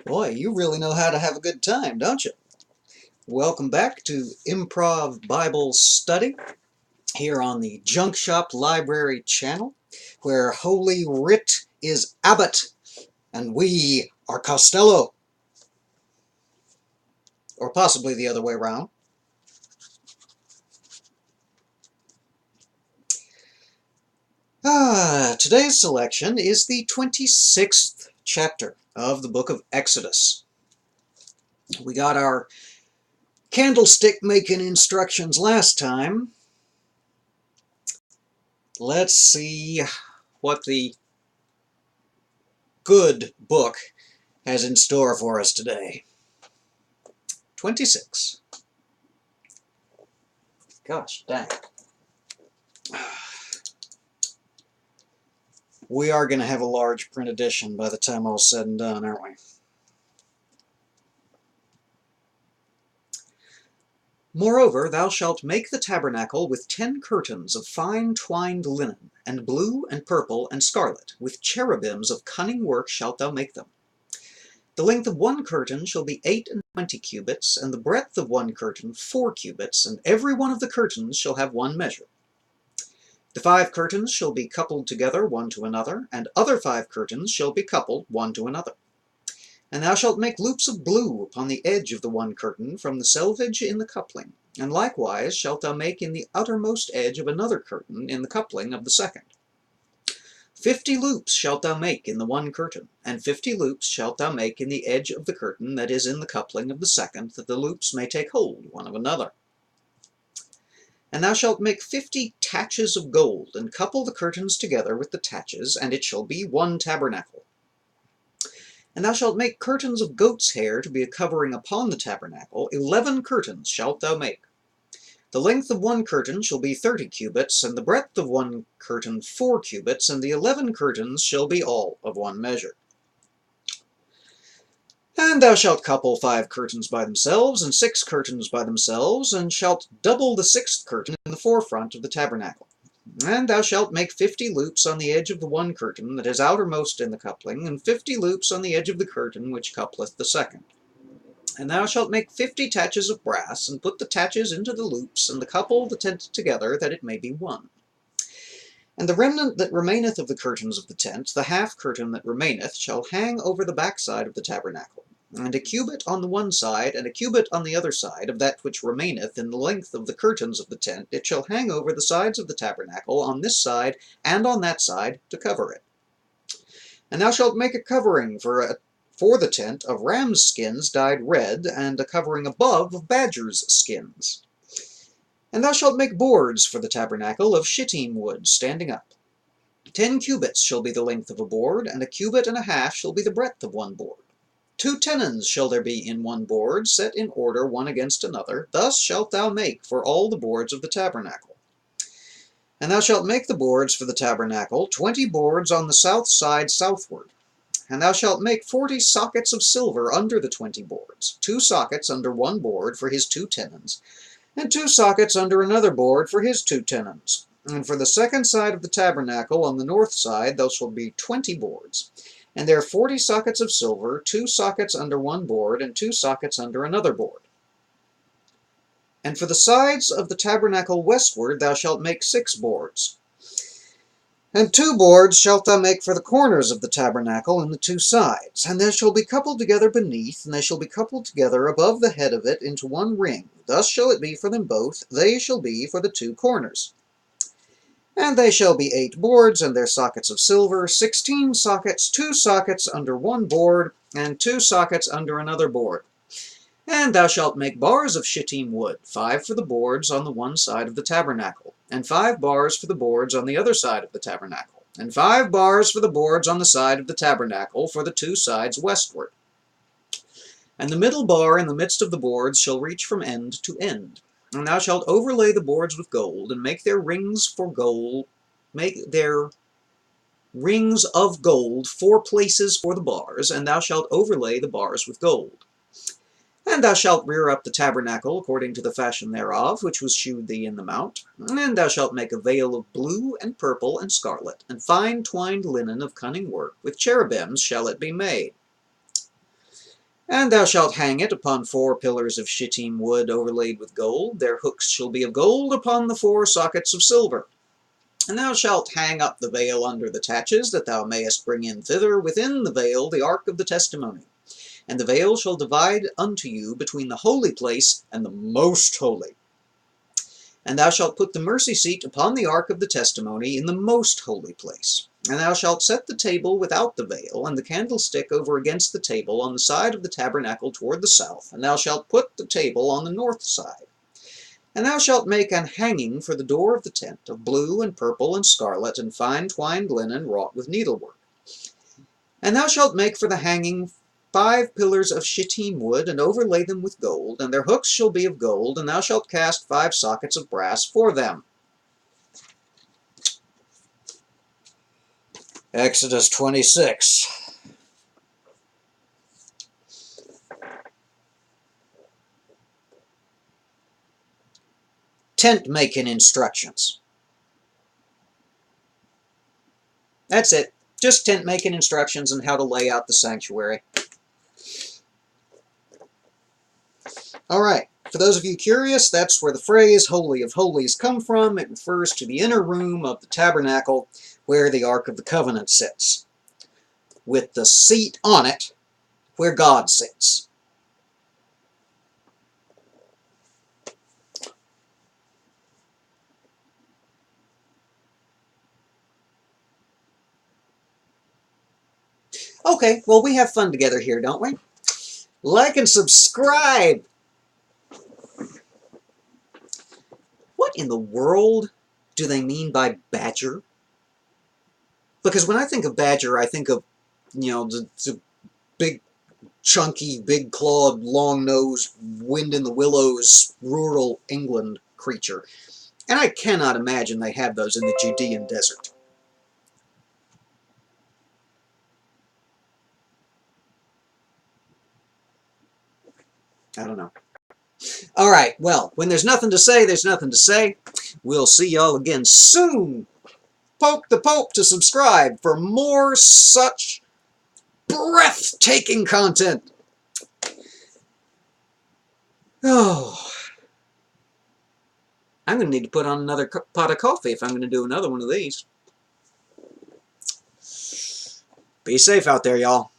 Boy, you really know how to have a good time, don't you? Welcome back to Improv Bible Study here on the Junk Shop Library channel, where Holy Writ is Abbot and we are Costello. Or possibly the other way around. Today's selection is the 26th chapter of the book of Exodus. We got our candlestick making instructions last time. Let's see what the good book has in store for us today. 26. Gosh dang. We are going to have a large print edition by the time all's said and done, aren't we? Moreover, thou shalt make the tabernacle with 10 curtains of fine twined linen, and blue, and purple, and scarlet. With cherubims of cunning work shalt thou make them. The length of one curtain shall be 28 cubits, and the breadth of one curtain 4 cubits, and every one of the curtains shall have one measure. The 5 curtains shall be coupled together one to another, and other 5 curtains shall be coupled one to another. And thou shalt make loops of blue upon the edge of the one curtain from the selvage in the coupling, and likewise shalt thou make in the uttermost edge of another curtain in the coupling of the second. 50 loops shalt thou make in the one curtain, and 50 loops shalt thou make in the edge of the curtain that is in the coupling of the second, that the loops may take hold one of another. And thou shalt make 50 taches of gold, and couple the curtains together with the taches, and it shall be one tabernacle. And thou shalt make curtains of goat's hair to be a covering upon the tabernacle. 11 curtains shalt thou make. The length of one curtain shall be 30 cubits, and the breadth of one curtain 4 cubits, and the 11 curtains shall be all of one measure. And thou shalt couple 5 curtains by themselves, and 6 curtains by themselves, and shalt double the 6th curtain in the forefront of the tabernacle. And thou shalt make 50 loops on the edge of the one curtain that is outermost in the coupling, and 50 loops on the edge of the curtain which coupleth the second. And thou shalt make 50 taches of brass, and put the taches into the loops, and couple the tent together, that it may be one. And the remnant that remaineth of the curtains of the tent, the half curtain that remaineth, shall hang over the backside of the tabernacle. And a cubit on the one side, and a cubit on the other side of that which remaineth in the length of the curtains of the tent, it shall hang over the sides of the tabernacle on this side and on that side to cover it. And thou shalt make a covering for the tent of rams' skins dyed red, and a covering above of badgers' skins. And thou shalt make boards for the tabernacle of shittim wood standing up. 10 cubits shall be the length of a board, and a cubit and a half shall be the breadth of one board. 2 tenons shall there be in one board, set in order one against another. Thus shalt thou make for all the boards of the tabernacle. And thou shalt make the boards for the tabernacle, 20 boards on the south side southward. And thou shalt make 40 sockets of silver under the 20 boards, 2 sockets under one board for his 2 tenons, and 2 sockets under another board for his 2 tenons. And for the second side of the tabernacle on the north side there shall be 20 boards. And there are 40 sockets of silver, 2 sockets under one board, and 2 sockets under another board. And for the sides of the tabernacle westward thou shalt make 6 boards. And 2 boards shalt thou make for the corners of the tabernacle in the 2 sides. And they shall be coupled together beneath, and they shall be coupled together above the head of it into one ring. Thus shall it be for them both, they shall be for the 2 corners. And they shall be 8 boards, and their sockets of silver, 16 sockets, 2 sockets under one board, and 2 sockets under another board. And thou shalt make bars of shittim wood, 5 for the boards on the one side of the tabernacle, and 5 bars for the boards on the other side of the tabernacle, and 5 bars for the boards on the side of the tabernacle for the 2 sides westward. And the middle bar in the midst of the boards shall reach from end to end. And thou shalt overlay the boards with gold, and make their rings of gold 4 places for the bars, and thou shalt overlay the bars with gold. And thou shalt rear up the tabernacle according to the fashion thereof, which was shewed thee in the mount. And thou shalt make a veil of blue, and purple, and scarlet, and fine twined linen of cunning work, with cherubims shall it be made. And thou shalt hang it upon 4 pillars of shittim wood overlaid with gold. Their hooks shall be of gold upon the 4 sockets of silver. And thou shalt hang up the veil under the taches, that thou mayest bring in thither within the veil the ark of the testimony. And the veil shall divide unto you between the holy place and the most holy. And thou shalt put the mercy seat upon the ark of the testimony in the most holy place. And thou shalt set the table without the veil, and the candlestick over against the table on the side of the tabernacle toward the south. And thou shalt put the table on the north side. And thou shalt make an hanging for the door of the tent, of blue and purple and scarlet, and fine twined linen wrought with needlework. And thou shalt make for the hanging 5 pillars of shittim wood, and overlay them with gold, and their hooks shall be of gold, and thou shalt cast 5 sockets of brass for them. Exodus 26. Tent making instructions. That's it. Just tent making instructions on how to lay out the sanctuary. Alright, for those of you curious, that's where the phrase Holy of Holies come from. It refers to the inner room of the tabernacle where the Ark of the Covenant sits, with the seat on it where God sits. Okay, well, we have fun together here, don't we? Like and subscribe! What in the world do they mean by badger? Because when I think of badger, I think of, the big, chunky, big-clawed, long-nosed, wind-in-the-willows, rural England creature. And I cannot imagine they have those in the Judean desert. I don't know. All right, well, when there's nothing to say, there's nothing to say. We'll see y'all again soon. Poke the Pope to subscribe for more such breathtaking content. Oh, I'm going to need to put on another pot of coffee if I'm going to do another one of these. Be safe out there, y'all.